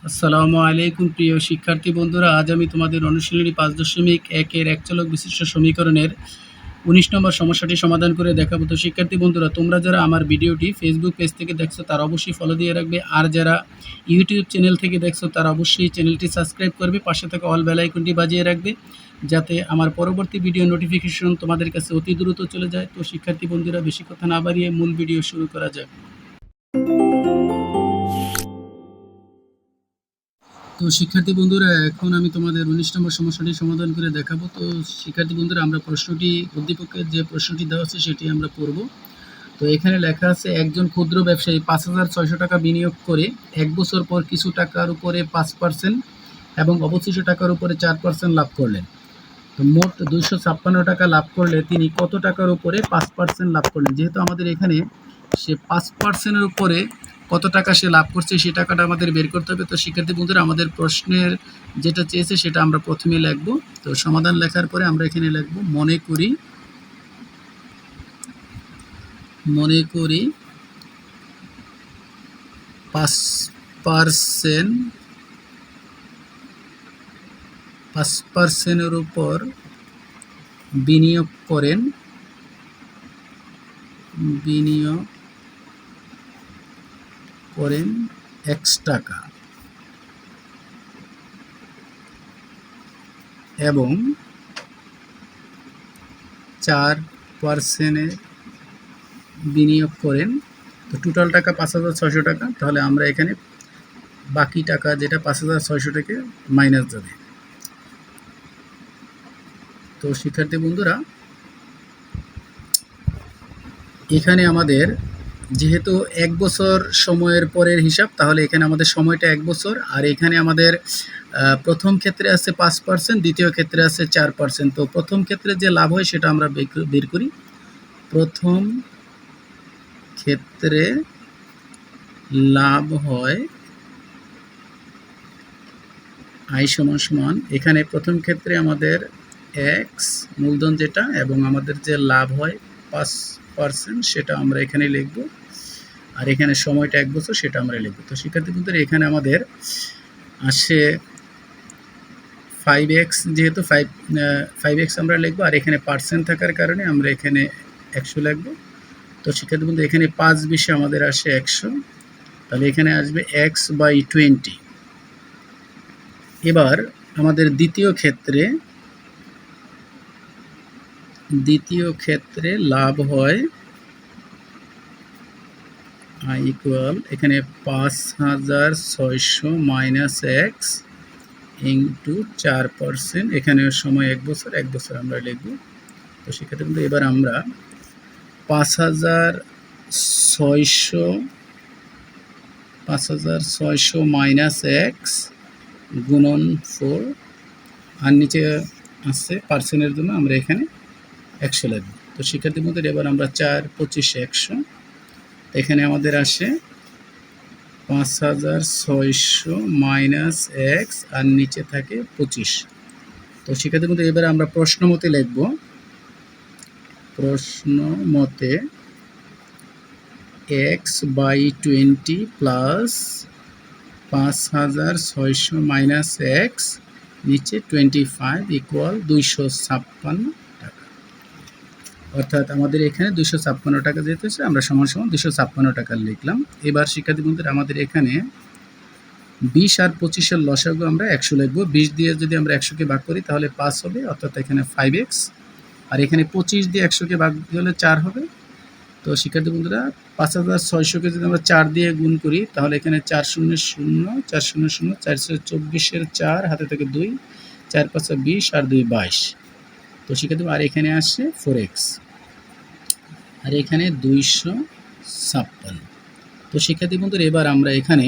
আসসালামু আলাইকুম প্রিয় শিক্ষার্থী বন্ধুরা, আজ আমি তোমাদের অনুশীলনী 5.1-এর এক চলক বিশিষ্ট সমীকরণের 19 নম্বর সমস্যাটি সমাধান করে দেখাবো। তো শিক্ষার্থী বন্ধুরা, তোমরা যারা আমার ভিডিওটি ফেসবুক পেজ থেকে দেখছো তারা অবশ্যই ফলো দিয়ে রাখবে, আর যারা ইউটিউব চ্যানেল থেকে দেখছো তারা অবশ্যই চ্যানেলটি সাবস্ক্রাইব করবে, পাশে থাকা অল বেল আইকনটি বাজিয়ে রাখবে যাতে আমার পরবর্তী ভিডিও নোটিফিকেশন তোমাদের কাছে অতি দ্রুত চলে যায়। তো শিক্ষার্থী বন্ধুরা, বেশি কথা না বাড়িয়ে মূল ভিডিও শুরু করা যাক। তো শিক্ষার্থী বন্ধুরা, এখন আমি তোমাদের 19 নম্বর সমস্যাটি সমাধান করে দেখাবো। তো শিক্ষার্থী বন্ধুরা, আমরা প্রশ্নটি উদ্দীপকের যে প্রশ্নটি দেওয়া আছে সেটি আমরা পড়ব। তো এখানে লেখা আছে, একজন ক্ষুদ্র ব্যবসায়ী 5,600 টাকা বিনিয়োগ করে 1 বছর পর কিছু টাকার উপরে 5% এবং অবশিষ্ট টাকার উপরে 4% লাভ করলেন। তো মোট 256 টাকা লাভ করলে তিনি কত টাকার উপরে 5% লাভ করলেন? যেহেতু আমাদের এখানে সে 5%-এর উপরে কত টাকা সে লাভ করছে সেই টাকাটা আমাদের বের করতে হবে। তো শিক্ষার্থী বন্ধুরা, আমাদের প্রশ্নের যেটা চেয়েছে সেটা আমরা প্রথমে লিখব। তো সমাধান লেখার পরে আমরা এখানে লিখব, মনে করি 5%-এর উপর বিনিয়োগ করেন X টাকা এবং 4% বিনিয়োগ করেন। তো টোটাল টাকা 5,600 টাকা। তাহলে আমরা এখানে বাকি টাকা যেটা 5,600 থেকে মাইনাস যাবে। তো শিক্ষার্থী বন্ধুরা, এখানে আমাদের যেহেতু 1 বছর সময়ের পরের হিসাব, তাহলে এখানে আমাদের সময়টা 1 বছর, আর এখানে আমাদের প্রথম ক্ষেত্রে আছে 5%, দ্বিতীয় ক্ষেত্রে আছে 4%। তো প্রথম ক্ষেত্রে যে লাভ হয় সেটা আমরা বের করি। প্রথম ক্ষেত্রে লাভ হয় I সমান এখানে প্রথম ক্ষেত্রে আমাদের X মূলধন যেটা, এবং আমাদের যে লাভ হয় 5% সেটা আমরা এখানে লিখব, আর এখানে সময়টা 1 বছর সেটা আমরা লিখব। তো শিক্ষার্থী বন্ধুরা, এখানে আমাদের আসে 5x, যেহেতু 5x আমরা লিখব, আর এখানে পার্সেন্ট থাকার কারণে আমরা এখানে 100 লিখব। তো শিক্ষার্থী বন্ধু, এখানে 5 আমাদের আসে 100, তাহলে এখানে আসবে x/20। এবার আমাদের দ্বিতীয় ক্ষেত্রে লাভ হয় I ইকুয়াল এখানে 5,600 মাইনাস x ইন্টু 4%, এখানে সময় 1 বছর, 1 বছর আমরা লিখব। তো সেক্ষেত্রে কিন্তু এবার আমরা 5,600 মাইনাস x গুণন 4, আর নিচে আসছে পার্সেন্টের জন্য আমরা এখানে 100 লিখব। তো শিক্ষার্থী বন্ধুরা, এবার আমরা 4×25 100, এখানে আমাদের আসে 5,600 মাইনাস x, আর নিচে থাকে 25। তো শিক্ষার্থী বন্ধুরা, এবার আমরা প্রশ্ন মতে লিখব, x/20 প্লাস 5,600 মাইনাস x নিচে 25 ইকুয়াল 256 টাকা। অর্থাৎ আমাদের এখানে 256 টাকা যেতে হচ্ছে, আমরা সমান 256 টাকা লিখলাম। এবার শিক্ষার্থী বন্ধুরা, আমাদের এখানে 20 আর 25-এর লসাগু আমরা 100 লিখব। 20 দিয়ে যদি আমরা 100-কে ভাগ করি তাহলে 5 হবে, অর্থাৎ এখানে 5x, আর এখানে 25 দিয়ে 100-কে ভাগ দিলে 4 হবে। তো শিক্ষার্থী বন্ধুরা, 5,600-কে যদি আমরা 4 দিয়ে গুণ করি তাহলে এখানে 4 0 0 4 0 0 424-এর 4 হাতে থেকে 2, 4 5 20 আর 2 22। তো শিক্ষার্থী, আর এখানে আসে 4x, আর এখানে 256। তো শিক্ষার্থী বন্ধুরা, এবার আমরা এখানে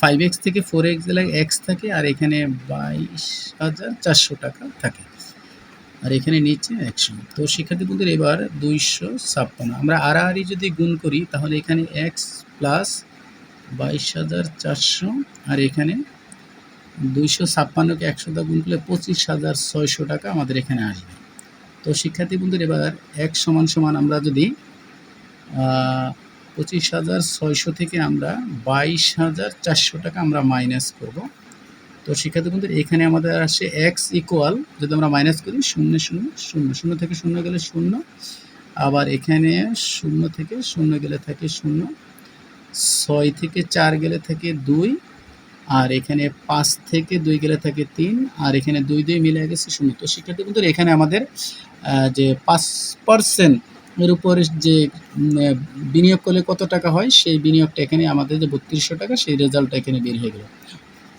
5x থেকে 4x গেলে x থাকে, আর এখানে 22,400 টাকা থাকে, আর এখানে নিচে 100। তো শিক্ষার্থী বন্ধুরা, এবার 256 আমরা আড়াআড়ি যদি গুণ করি তাহলে এখানে x প্লাস 22,400, আর এখানে 256-কে 100 দ্বারা গুণ করলে 25,600 টাকা আমাদের এখানে আসবে। তো শিক্ষার্থী বন্ধুরা, এবার x সমান আমরা যদি 25,600 থেকে আমরা 22,400 টাকা আমরা মাইনাস করব। তো শিক্ষার্থী বন্ধুরা এখানে আমাদের আসে x ইকুয়াল, যদি আমরা মাইনাস করি 0 0 0, 0 থেকে 0 গেলে 0, আবার এখানে 0 থেকে 0 গেলে থাকে 0, 6 থেকে 4 গেলে থাকে 2, আর এখানে 5 থেকে 2 গেলে থাকে 3, আর এখানে 2 2 মিলে গেছে 0। তো শিক্ষার্থী বন্ধুরা এখানে আমাদের যে 5% এর উপরে যে বিনিয়োগ করলে কত টাকা হয় সেই বিনিয়োগটা এখানে আমাদের যে 3200 টাকা সেই রেজাল্টটা এখানে বের হয়ে গেল।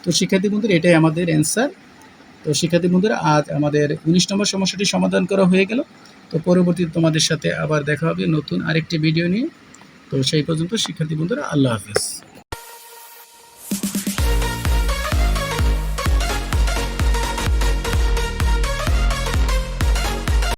তো শিক্ষার্থী বন্ধুরা এটাই আমাদের অ্যান্সার। তো শিক্ষার্থী বন্ধুরা আজ আমাদের 19 নম্বর সমস্যাটি সমাধান করা হয়ে গেল। তো পরবর্তীতে তোমাদের সাথে আবার দেখা হবে নতুন আরেকটি ভিডিও নিয়ে। তো সেই পর্যন্ত শিক্ষার্থী বন্ধুরা আল্লাহ হাফেজ।